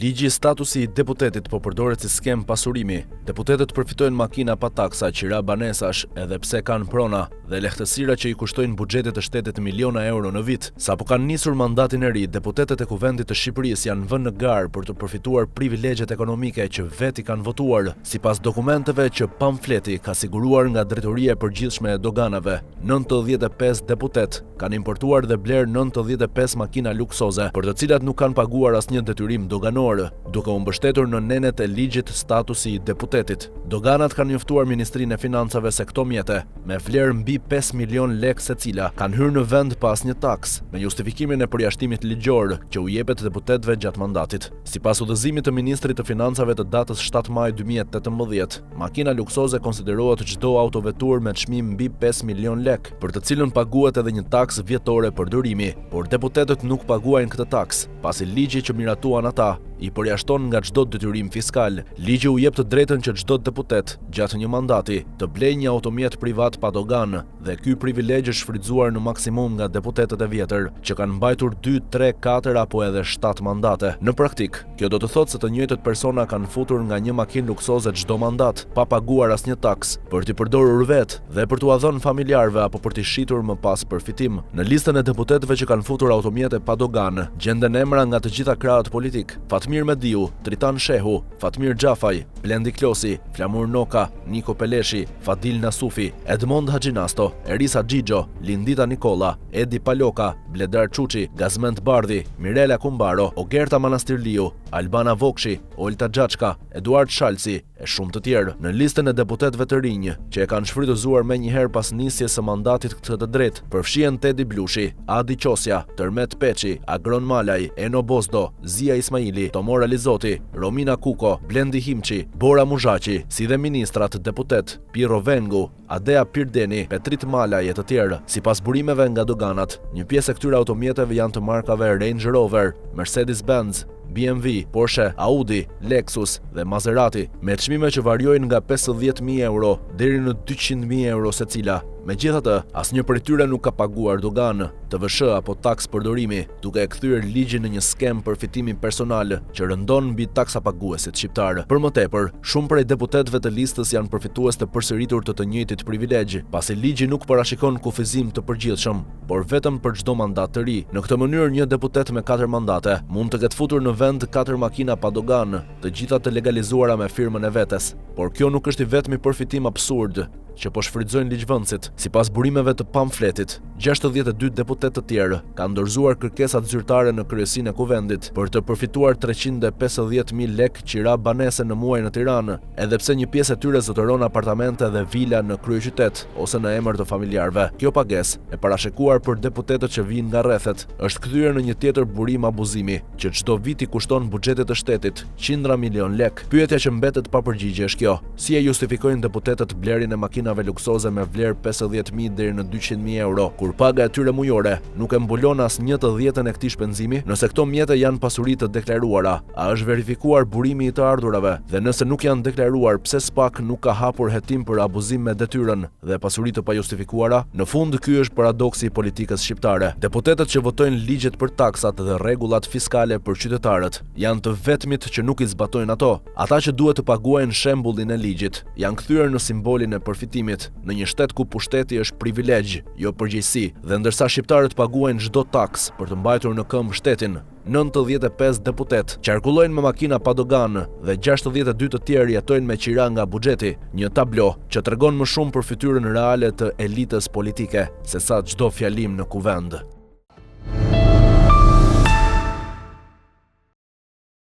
Ligji i statusi i deputetit po përdoret si skem pasurimi. Deputetët përfitojnë makina pa taksa, qira banesash, edhe pse kanë prona dhe lehtësira që i kushtojnë buxhetit të shtetit miliona euro në vit. Sapo kanë nisur mandatin e ri, deputetët e Kuvendit të Shqipërisë janë vënë në garë për të përfituar privilegjet ekonomike që veti kanë votuar, sipas dokumenteve që pamfleti ka siguruar nga Drejtoria e Përgjithshme e Doganave. 95 deputet kanë importuar dhe bler 95 makina luksoze, për të cilat nuk kanë paguar asnjë detyrim doganor, duke u mbështetur në nenet e ligjit statusi i deputetit. Doganat kanë njoftuar Ministrinë e Financave se këto mjete, me vlerë mbi 5 milion lek secila, kanë hyrë në vend pas një taks, me justifikimin e përjashtimit ligjor që u jepet deputetëve gjatë mandatit. Sipas udhëzimit të Ministrit të Financave të datës 7 maj 2018, makina luksoze konsiderohet çdo autovetur me çmim mbi 5 milion lek, për të cilën paguhet edhe një taks vjetore përdorimi, por deputetët nuk paguajnë këtë taks, pasi ligji që miratuan ata i përjashton nga çdo detyrim fiskal. Ligji u jep të drejtën që çdo deputet gjatë një mandati të blejë një automjet privat pa dogan, dhe ky privilegj është shfrytzuar në maksimum nga deputetët e vjetër, që kanë mbajtur 2, 3, 4 apo edhe 7 mandate. Në praktik, kjo do të thotë se të njëjtët persona kanë futur nga një makinë luksoze çdo mandat, pa paguar asnjë taks, për t'i përdorur vetë dhe për t'u dhënë familjarëve apo për t'i shitur më pas përfitim. Në listën e deputetëve që kanë futur automjete pa dogan, gjenden emra nga të gjitha krahët politik: Fatmir Mediu, Tritan Shehu, Fatmir Xhafaj, Blendi Klosi, Flamur Noka, Niko Peleshi, Fadil Nasufi, Edmond Haxhinasto, Erisa Xhixho, Lindita Nikola, Edi Paloka, Bledar Çuçi, Gazment Bardhi, Mirela Kumbaro, Ogerta Manastirliu, Albana Vokshi, Olta Xhaçka, Eduard Shalsi e shumë të tjerë. Në listën e deputetëve të rinj që e kanë shfrytëzuar menjëherë pas nisjes së mandatit këtë të drejtë, përfshihen Tedi Blushi, Adi Qosja, Tërmet Peçi, Agron Malaj, Eno Bozdo, Zia Ismaili, Tomora Lizoti, Romina Kuko, Blendi Himçi, Bora Muzhaqi, si dhe ministrat deputet Piro Vengu, Adea Pirdeni, Petrit Malaj e të tjerë. Sipas burimeve nga doganat, një pjesë e këtyre automjeteve janë të markave Range Rover, Mercedes-Benz, BMW, Porsche, Audi, Lexus dhe Maserati, me çmime që variojnë nga 50.000 euro deri në 200.000 euro secila. Megjithatë, asnjë prej tyre nuk ka paguar dogan, TVSH apo taks përdorimi, duke e kthyer ligjin në një skem përfitimi personal që rëndon mbi taksa paguesit shqiptar. Për më tepër, shumë prej deputetëve të listës janë përfitues të përsëritur të njëjtit privilegj, pasi ligji nuk parashikon kufizim të përgjithshëm, por vetëm për çdo mandat të ri. Në këtë mënyrë, një deputet me 4 mandate mund të ketë futur në vend 4 makina pa dogan, të gjitha të legalizuara me firmën e vetes. Por kjo nuk është i vetmi përfitim absurd që po shfrytëzojnë ligjvënësit. Sipas burimeve të pamfletit, 62 deputet të tjerë kanë dorëzuar kërkesat zyrtare në kryesinë e Kuvendit për të përfituar 350.000 lek qira banese në muaj në Tiranë, edhe pse një pjesë e tyre zotëron apartamente dhe vila në kryeqytet ose në emër të familjarëve. Kjo pagesë, e parashikuar për deputetët që vijnë nga rrethet, është kthyer në një tjetër burim abuzimi, që çdo vit i kushton buxhetit të shtetit qindra milion lek. Pyetja që mbetet pa përgjigje është kjo: si e justifikojnë deputetët blerjen e makinave luksoze me vlerë 50.000 deri në 200.000 euro, kur paga e tyre mujore nuk e mbulon as 1/10 e këtij shpenzimi? Nëse këto mjete janë pasuri të deklaruara, a është verifikuar burimi i të ardhurave? Dhe nëse nuk janë deklaruar, pse SPAK nuk ka hapur hetim për abuzim me detyrën dhe pasuri të pajustifikuara? Në fund, ky është paradoksi i politikës shqiptare. Deputetët që votojnë ligjet për taksat dhe rregullat fiskale për qytetarët janë të vetmit që nuk i zbatojnë ato. Ata që duhet të paguajnë shembullin e ligjit janë kthyer në simbolin e përfitimit, në një shtet ku pushteti është privilegj, jo përgjegjësi, dhe ndërsa shqiptarët paguajnë çdo taks për të mbajtur në këmbë shtetin, 95 deputet qarkullojnë me makina pa dogan dhe 62 të tjerë jetojnë me qira nga buxheti, një tablo që tregon më shumë për fytyrën reale të elitës politike se sa çdo fjalim në kuvend.